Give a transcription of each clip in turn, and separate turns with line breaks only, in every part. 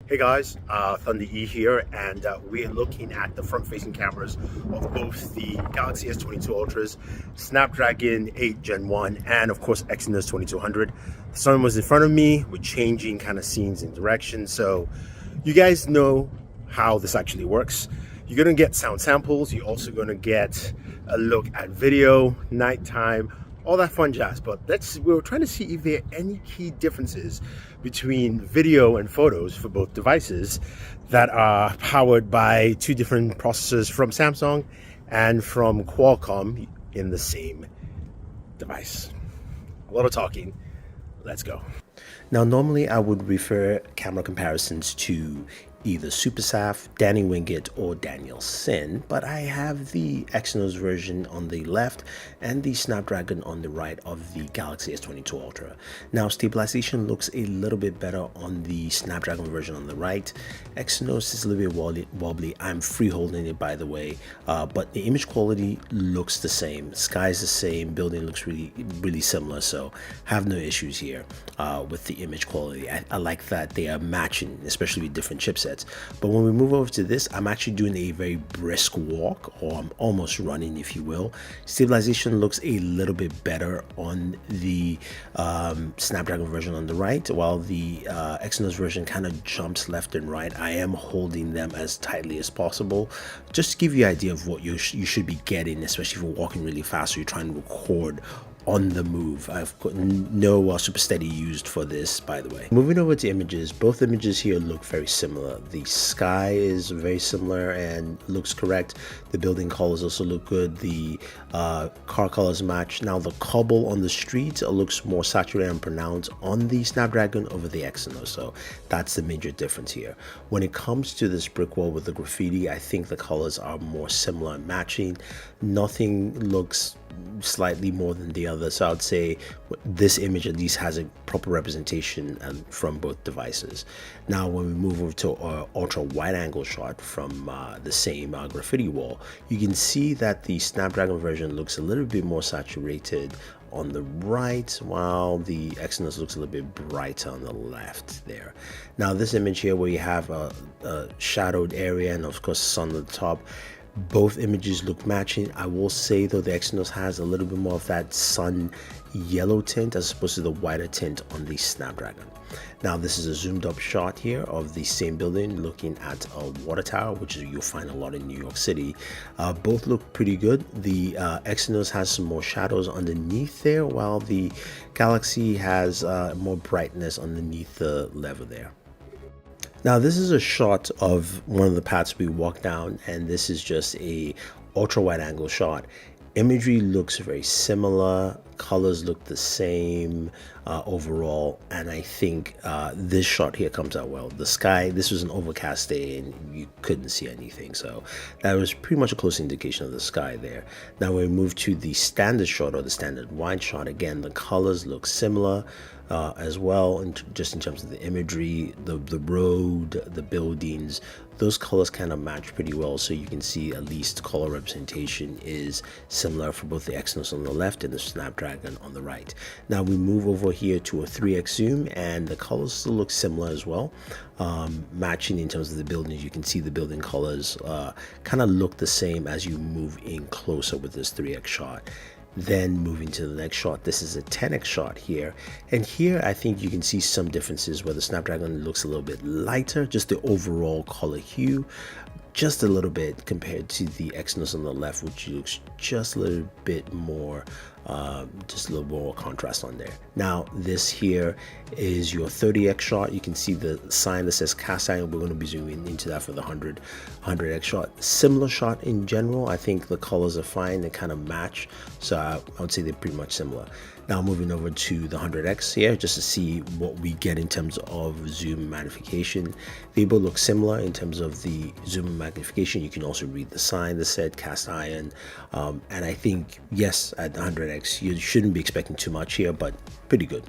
Hey guys, Thunder E here, and we're looking at the front-facing cameras of both the Galaxy S22 Ultras, Snapdragon 8 Gen 1, and of course Exynos 2200. The sun was in front of me. We're changing kind of scenes and directions, so you guys know how this actually works. You're going to get sound samples. You're also going to get a look at video, nighttime, all that fun jazz. But we're trying to see if there are any key differences between video and photos for both devices that are powered by two different processors from Samsung and from Qualcomm in the same device. A lot of talking. Let's go. Now, normally I would refer camera comparisons to either SuperSaf, Danny Wingett, or Daniel Sin, but I have the Exynos version on the left and the Snapdragon on the right of the Galaxy S22 Ultra. Now, stabilization looks a little bit better on the Snapdragon version on the right. Exynos is a little bit wobbly. I'm freeholding it, by the way, but the image quality looks the same. Sky is the same. Building looks really similar, so have no issues here with the image quality. I like that they are matching, especially with different chipsets. But when we move over to this, I'm actually doing a very brisk walk, or I'm almost running, if you will. Stabilization looks a little bit better on the Snapdragon version on the right, while the Exynos version kind of jumps left and right. I am holding them as tightly as possible, just to give you an idea of what you should be getting, especially if you're walking really fast or you're trying to record on the move. I've got no super steady used for this, by the way. Moving over to images, both images here look very similar. The sky is very similar and looks correct. The building colors also look good. The car colors match. Now the cobble on the street looks more saturated and pronounced on the Snapdragon over the Exynos, so that's the major difference here. When it comes to this brick wall with the graffiti, I think the colors are more similar and matching. Nothing looks slightly more than the other, so I would say this image at least has a proper representation from both devices. Now when we move over to our ultra wide angle shot from the same graffiti wall, you can see that the Snapdragon version looks a little bit more saturated on the right, while the Exynos looks a little bit brighter on the left there. Now this image here where you have a shadowed area and of course sun on the top, both images look matching. I will say though the Exynos has a little bit more of that sun yellow tint as opposed to the whiter tint on the Snapdragon. Now this is a zoomed up shot here of the same building looking at a water tower, which you'll find a lot in New York City. Both look pretty good. The Exynos has some more shadows underneath there, while the Galaxy has more brightness underneath the level there. Now this is a shot of one of the paths we walk down, and this is just a ultra wide angle shot. Imagery looks very similar, colors look the same overall, and I think this shot here comes out well. The sky, this was an overcast day and you couldn't see anything, so that was pretty much a close indication of the sky there. Now when we move to the standard shot or the standard wide shot, again the colors look similar as well, and just in terms of the imagery, the road, the buildings, those colors kind of match pretty well, so you can see at least color representation is similar for both the Exynos on the left and the Snapdragon on the right. Now we move over here to a 3x zoom, and the colors still look similar as well, matching in terms of the buildings. You can see the building colors kind of look the same as you move in closer with this 3x shot. Then moving to the next shot, this is a 10x shot here, and here I think you can see some differences where the Snapdragon looks a little bit lighter, just the overall color hue just a little bit compared to the Exynos on the left, which looks just a little bit more just a little more contrast on there. Now this here is your 30x shot. You can see the sign that says cast iron. We're going to be zooming into that for the 100x shot. Similar shot in general. I think the colors are fine, they kind of match, so I would say they're pretty much similar. Now moving over to the 100x here, just to see what we get in terms of zoom magnification. They both look similar in terms of the zoom magnification. You can also read the sign that said cast iron, and I think yes, at the 100x you shouldn't be expecting too much here, but pretty good.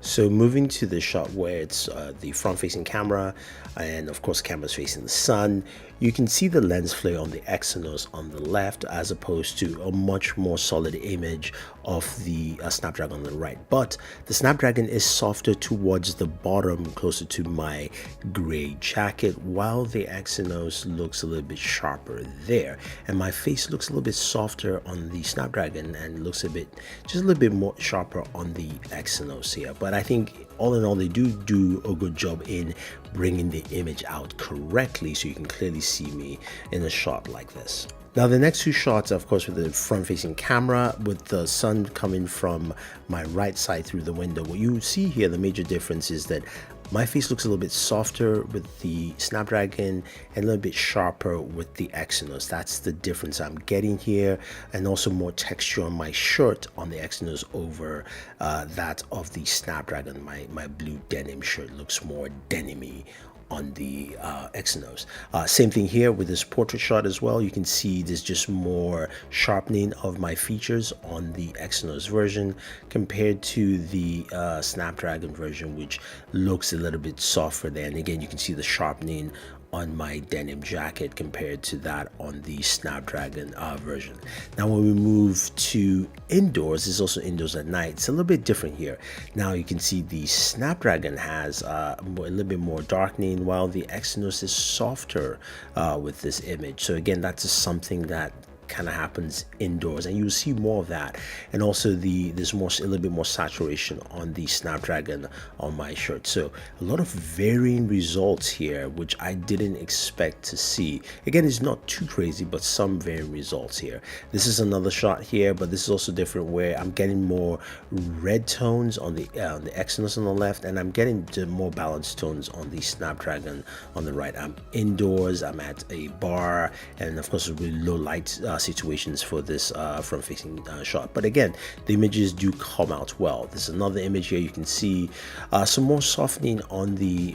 So moving to the shot where it's the front-facing camera, and of course cameras facing the sun, you can see the lens flare on the Exynos on the left as opposed to a much more solid image of the Snapdragon on the right. But the Snapdragon is softer towards the bottom, closer to my gray jacket, while the Exynos looks a little bit sharper there. And my face looks a little bit softer on the Snapdragon and looks just a little bit more sharper on the Exynos here. But I think all in all, they do a good job in bringing the image out correctly, so you can clearly see me in a shot like this. Now the next two shots, of course, with the front-facing camera, with the sun coming from my right side through the window. What you see here, the major difference is that my face looks a little bit softer with the Snapdragon and a little bit sharper with the Exynos. That's the difference I'm getting here, and also more texture on my shirt on the Exynos over that of the Snapdragon. My blue denim shirt looks more denim-y on the Exynos. Same thing here with this portrait shot as well. You can see there's just more sharpening of my features on the Exynos version compared to the Snapdragon version, which looks a little bit softer there. And again, you can see the sharpening on my denim jacket compared to that on the Snapdragon version. Now when we move to indoors, it's also indoors at night. It's a little bit different here. Now you can see the Snapdragon has a little bit more darkening, while the Exynos is softer with this image. So again, that's just something that kind of happens indoors, and you'll see more of that. And also there's a little bit more saturation on the Snapdragon on my shirt. So a lot of varying results here, which I didn't expect to see. Again, it's not too crazy, but some varying results here. This is another shot here, but this is also different, where I'm getting more red tones on the Exynos on the left, and I'm getting more balanced tones on the Snapdragon on the right. I'm indoors, I'm at a bar, and of course really low light situations for this front-facing shot. But again, the images do come out well. There's another image here. You can see some more softening on the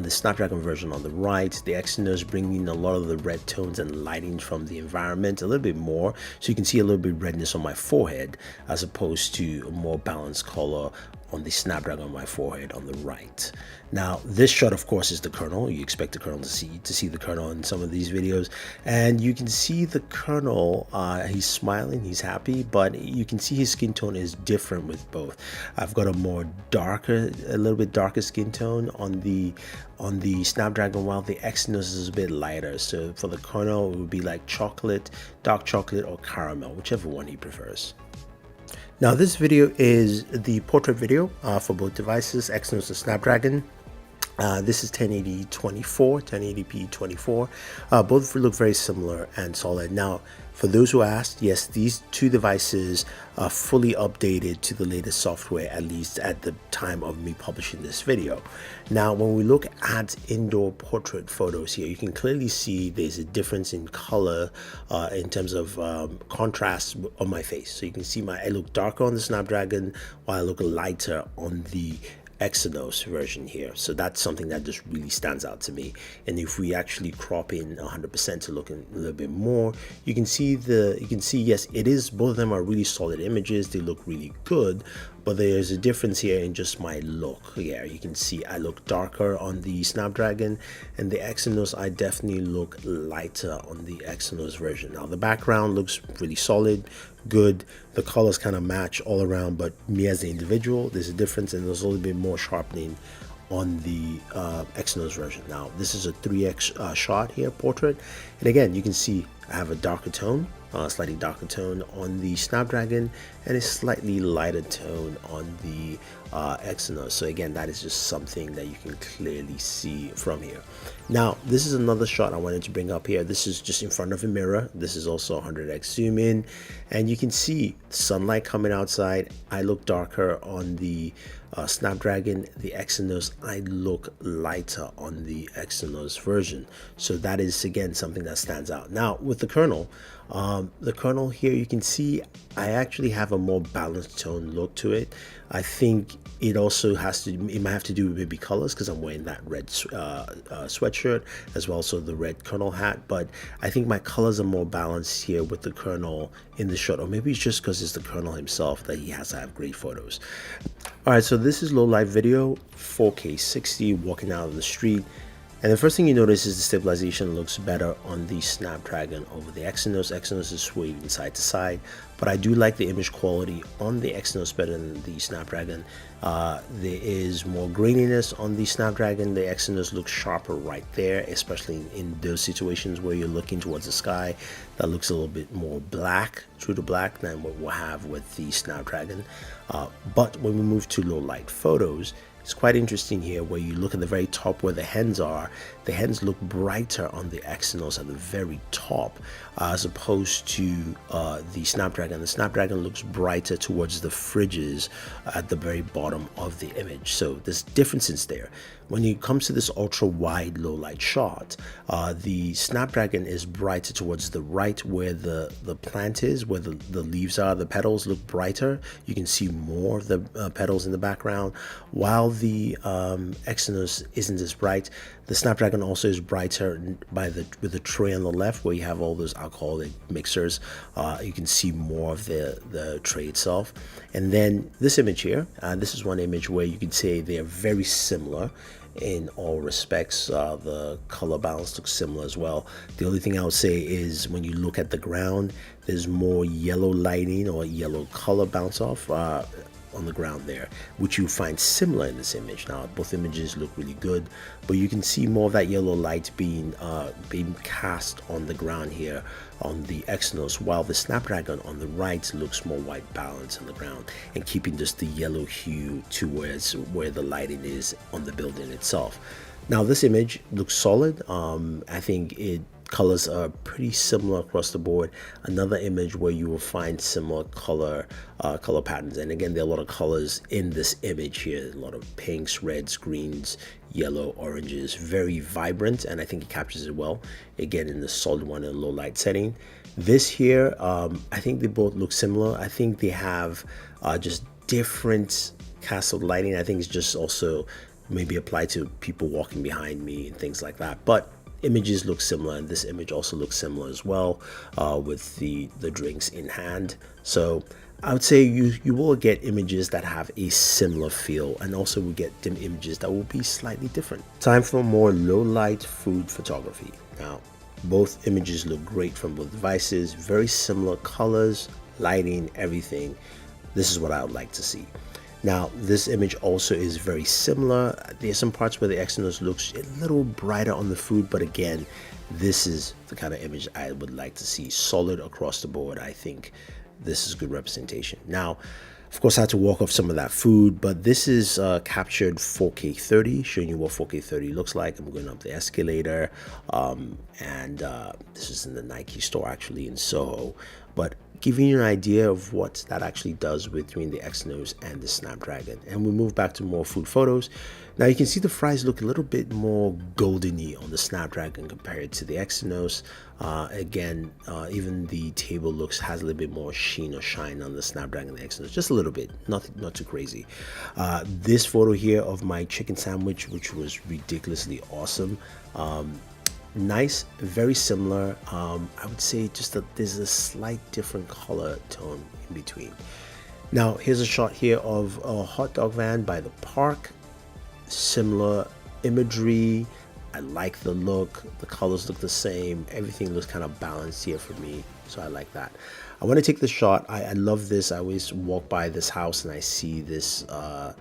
Snapdragon version on the right. The Exynos bringing a lot of the red tones and lighting from the environment a little bit more, so you can see a little bit of redness on my forehead as opposed to a more balanced color on the Snapdragon on my forehead on the right. Now this shot, of course, is the kernel. You expect the kernel to see the kernel in some of these videos, and you can see the kernel, he's smiling, he's happy, but you can see his skin tone is different with both. I've got a little bit darker skin tone on the Snapdragon, while the Exynos is a bit lighter. So for the kernel, it would be like chocolate, dark chocolate, or caramel, whichever one he prefers. Now this video is the portrait video for both devices, Exynos and Snapdragon. This is 1080p 24. Both look very similar and solid. Now, for those who asked, yes, these two devices are fully updated to the latest software, at least at the time of me publishing this video. Now, when we look at indoor portrait photos here, you can clearly see there's a difference in color in terms of contrast on my face. So you can see I look darker on the Snapdragon, while I look lighter on the Exynos version here. So that's something that just really stands out to me. And if we actually crop in 100% to look a little bit more, you can see yes, it is, both of them are really solid images. They look really good, but there's a difference here in just my look. Yeah, you can see I look darker on the Snapdragon, and the Exynos, I definitely look lighter on the Exynos version. Now the background looks really solid, good. The colors kind of match all around, but me as an individual, there's a difference, and there's a little bit more sharpening on the Exynos version. Now this is a 3x shot here, portrait, and again you can see I have a darker tone, slightly darker tone on the Snapdragon, and a slightly lighter tone on the Exynos. So again, that is just something that you can clearly see from here. Now this is another shot I wanted to bring up here. This is just in front of a mirror. This is also 100x zoom in, and you can see sunlight coming outside. I look darker on the Snapdragon. The Exynos, I look lighter on the Exynos version. So that is again something that stands out. Now with the kernel, The kernel here, you can see I actually have a more balanced tone look to it. I think it also it might have to do with maybe colors, because I'm wearing that red sweatshirt as well, so the red kernel hat. But I think my colors are more balanced here with the kernel in the shot, or maybe it's just because it's the kernel himself that he has to have great photos. All right, so this is low light video, 4K 60, walking out of the street. And the first thing you notice is the stabilization looks better on the Snapdragon over the Exynos. Exynos is swaying side to side, but I do like the image quality on the Exynos better than the Snapdragon. There is more graininess on the Snapdragon. The Exynos looks sharper right there, especially in those situations where you're looking towards the sky. That looks a little bit more black, true to black, than what we'll have with the Snapdragon. But when we move to low light photos, it's quite interesting here where you look at the very top where the hens are. The hens look brighter on the Exynos at the very top as opposed to the Snapdragon. The Snapdragon looks brighter towards the fridges at the very bottom of the image. So there's differences there. When it comes to this ultra wide low light shot, the Snapdragon is brighter towards the right where the plant is, where the leaves are. The petals look brighter. You can see more of the petals in the background, while the Exynos isn't as bright. The Snapdragon also is brighter with the tray on the left where you have all those alcoholic mixers. You can see more of the tray itself. And then this image here, this is one image where you can say they are very similar in all respects. The color balance looks similar as well. The only thing I would say is when you look at the ground, there's more yellow lighting or yellow color bounce off on the ground there, which you find similar in this image. Now both images look really good, but you can see more of that yellow light being cast on the ground here on the Exynos, while the Snapdragon on the right looks more white balance on the ground and keeping just the yellow hue towards where the lighting is on the building itself. Now this image looks solid. I think colors are pretty similar across the board. Another image where you will find similar color patterns, and again there are a lot of colors in this image here, a lot of pinks, reds, greens, yellow, oranges, very vibrant, and I think it captures it well, again in the solid one and low light setting. This here, I think they both look similar. I think they have just different casts of lighting. I think it's just also maybe applied to people walking behind me and things like that, but images look similar, and this image also looks similar as well, with the drinks in hand. So I would say you will get images that have a similar feel, and also we get images that will be slightly different. Time for more low light food photography. Now both images look great from both devices, very similar colors, lighting, everything. This is what I would like to see. Now this image also is very similar. There's some parts where the Exynos looks a little brighter on the food, but again, this is the kind of image I would like to see. Solid across the board. I think this is good representation. Now, of course, I had to walk off some of that food, but this is captured 4K 30, showing you what 4K 30 looks like. I'm going up the escalator, and this is in the Nike store actually in Soho, but giving you an idea of what that actually does between the Exynos and the Snapdragon. And we move back to more food photos. Now you can see the fries look a little bit more goldeny on the Snapdragon compared to the Exynos. Again, even the table has a little bit more sheen or shine on the Snapdragon and the Exynos, just a little bit, not too crazy. This photo here of my chicken sandwich, which was ridiculously awesome. Nice, very similar. I would say just that there's a slight different color tone in between. Now here's a shot here of a hot dog van by the park. Similar imagery. I like the look. The colors look the same. Everything looks kind of balanced here for me, so I like that. I want to take this shot. I love this. I always walk by this house and I see this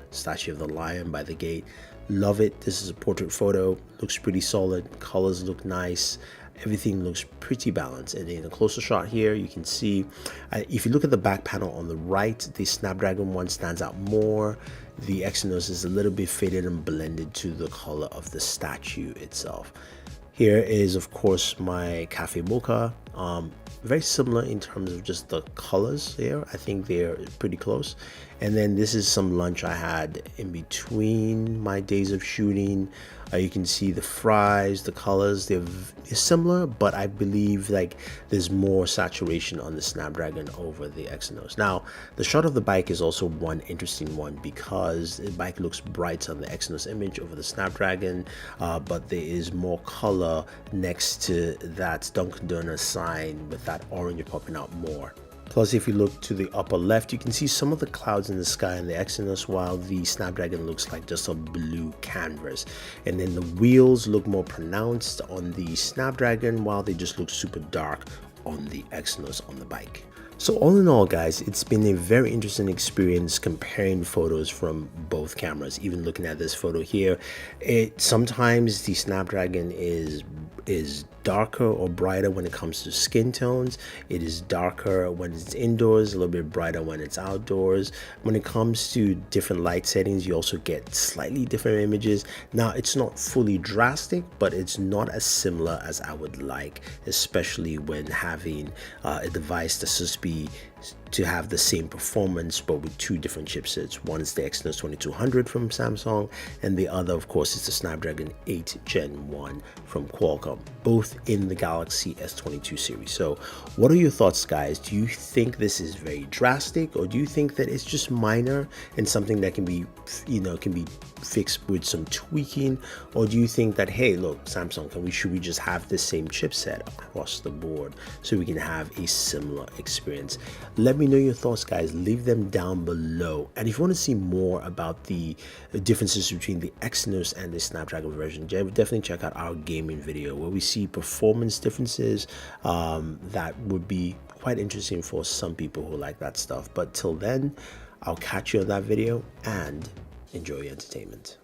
statue of the lion by the gate. Love it. This is a portrait photo. Looks pretty solid. Colors look nice. Everything looks pretty balanced. And in a closer shot here, you can see, if you look at the back panel on the right, the Snapdragon one stands out more. The Exynos is a little bit faded and blended to the color of the statue itself. Here is, of course, my cafe mocha. Very similar in terms of just the colors here. I think they're pretty close. And then this is some lunch I had in between my days of shooting. You can see the fries, the colors, they're similar, but I believe like there's more saturation on the Snapdragon over the Exynos. Now, the shot of the bike is also one interesting one because the bike looks bright on the Exynos image over the Snapdragon, but there is more color next to that Dunkin' Donuts sign with that orange popping out more. Plus, if you look to the upper left, you can see some of the clouds in the sky in the Exynos, while the Snapdragon looks like just a blue canvas. And then the wheels look more pronounced on the Snapdragon, while they just look super dark on the Exynos on the bike. So all in all, guys, it's been a very interesting experience comparing photos from both cameras. Even looking at this photo here, sometimes the Snapdragon is darker or brighter when it comes to skin tones. It is darker when it's indoors, a little bit brighter when it's outdoors. When it comes to different light settings, you also get slightly different images. Now, it's not fully drastic, but it's not as similar as I would like, especially when having a device that's supposed to have the same performance but with two different chipsets. One is the Exynos 2200 from Samsung, and the other, of course, is the Snapdragon 8 Gen 1 from Qualcomm, both in the Galaxy S22 series. So what are your thoughts, guys? Do you think this is very drastic, or do you think that it's just minor and something that can be fixed with some tweaking? Or do you think that, hey, look, Samsung, should we just have the same chipset across the board so we can have a similar experience? Let me know your thoughts, guys. Leave them down below. And if you want to see more about the differences between the Exynos and the Snapdragon version, definitely check out our gaming video where we see performance differences that would be quite interesting for some people who like that stuff. But till then, I'll catch you on that video and enjoy your entertainment.